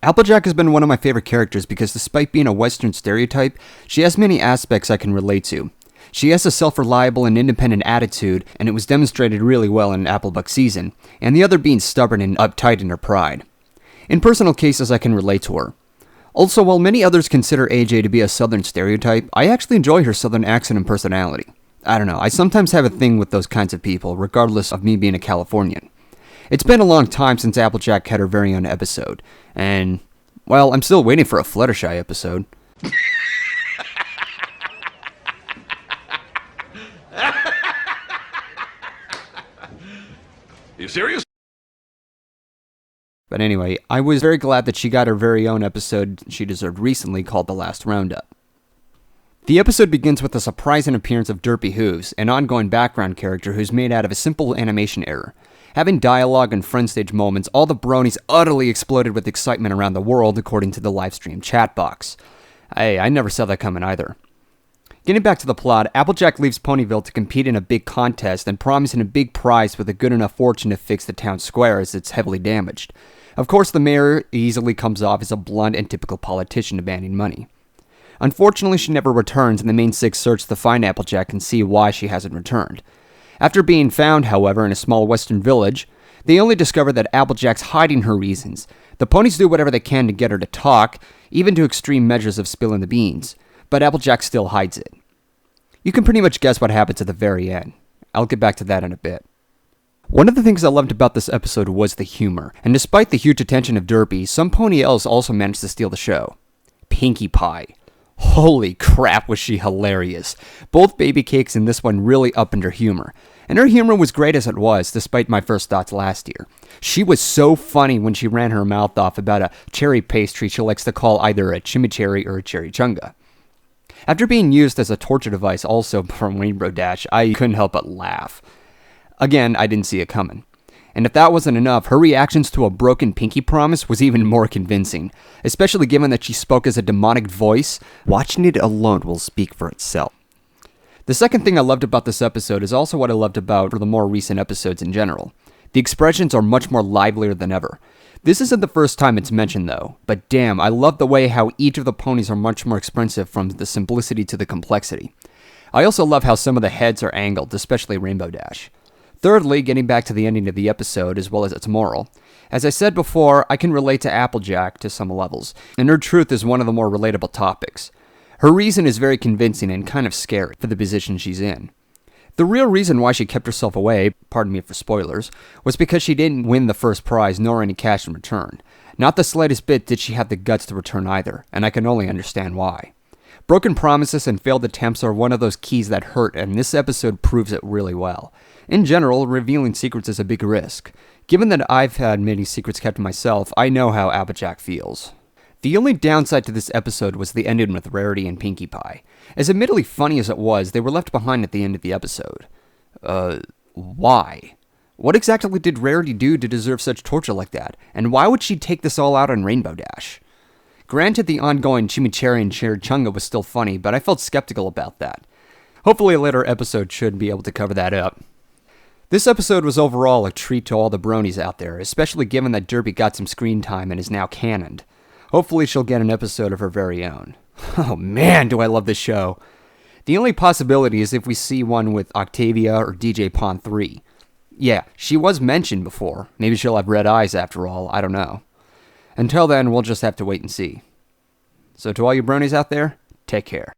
Applejack has been one of my favorite characters because despite being a Western stereotype, she has many aspects I can relate to. She has a self-reliable and independent attitude, and it was demonstrated really well in Applebuck season, and the other being stubborn and uptight in her pride. In personal cases, I can relate to her. Also, while many others consider AJ to be a Southern stereotype, I actually enjoy her Southern accent and personality. I don't know, I sometimes have a thing with those kinds of people, regardless of me being a Californian. It's been a long time since Applejack had her very own episode, and, well, I'm still waiting for a Fluttershy episode. You serious? But anyway, I was very glad that she got her very own episode she deserved recently called The Last Roundup. The episode begins with a surprising appearance of Derpy Hooves, an ongoing background character who's made out of a simple animation error. Having dialogue and front stage moments, all the bronies utterly exploded with excitement around the world, according to the livestream chat box. Hey, I never saw that coming either. Getting back to the plot, Applejack leaves Ponyville to compete in a big contest and promising a big prize with a good enough fortune to fix the town square as it's heavily damaged. Of course, the mayor easily comes off as a blunt and typical politician demanding money. Unfortunately, she never returns, and the main six search to find Applejack and see why she hasn't returned. After being found, however, in a small western village, they only discover that Applejack's hiding her reasons. The ponies do whatever they can to get her to talk, even to extreme measures of spilling the beans, but Applejack still hides it. You can pretty much guess what happens at the very end. I'll get back to that in a bit. One of the things I loved about this episode was the humor, and despite the huge attention of Derpy, some pony else also managed to steal the show. Pinkie Pie. Holy crap, was she hilarious. Both baby cakes in this one really upped her humor. And her humor was great as it was, despite my first thoughts last year. She was so funny when she ran her mouth off about a cherry pastry she likes to call either a chimichurri or a cherry chunga. After being used as a torture device also from Rainbow Dash, I couldn't help but laugh. Again, I didn't see it coming. And if that wasn't enough, her reactions to a broken Pinkie promise was even more convincing, especially given that she spoke as a demonic voice. Watching it alone will speak for itself. The second thing I loved about this episode is also what I loved about the more recent episodes in general. The expressions are much more livelier than ever. This isn't the first time it's mentioned though, but damn, I love the way how each of the ponies are much more expressive from the simplicity to the complexity. I also love how some of the heads are angled, especially Rainbow Dash. Thirdly, getting back to the ending of the episode as well as its moral. As I said before, I can relate to Applejack to some levels, and her truth is one of the more relatable topics. Her reason is very convincing and kind of scary for the position she's in. The real reason why she kept herself away, pardon me for spoilers, was because she didn't win the first prize nor any cash in return. Not the slightest bit did she have the guts to return either, and I can only understand why. Broken promises and failed attempts are one of those keys that hurt, and this episode proves it really well. In general, revealing secrets is a big risk. Given that I've had many secrets kept to myself, I know how Applejack feels. The only downside to this episode was the ending with Rarity and Pinkie Pie. As admittedly funny as it was, they were left behind at the end of the episode. Why? What exactly did Rarity do to deserve such torture like that? And why would she take this all out on Rainbow Dash? Granted, the ongoing chimichurri and cherry chunga was still funny, but I felt skeptical about that. Hopefully a later episode should be able to cover that up. This episode was overall a treat to all the bronies out there, especially given that Derpy got some screen time and is now canoned. Hopefully she'll get an episode of her very own. Oh man, do I love this show. The only possibility is if we see one with Octavia or DJ Pon 3. Yeah, she was mentioned before. Maybe she'll have red eyes after all, I don't know. Until then, we'll just have to wait and see. So to all you bronies out there, take care.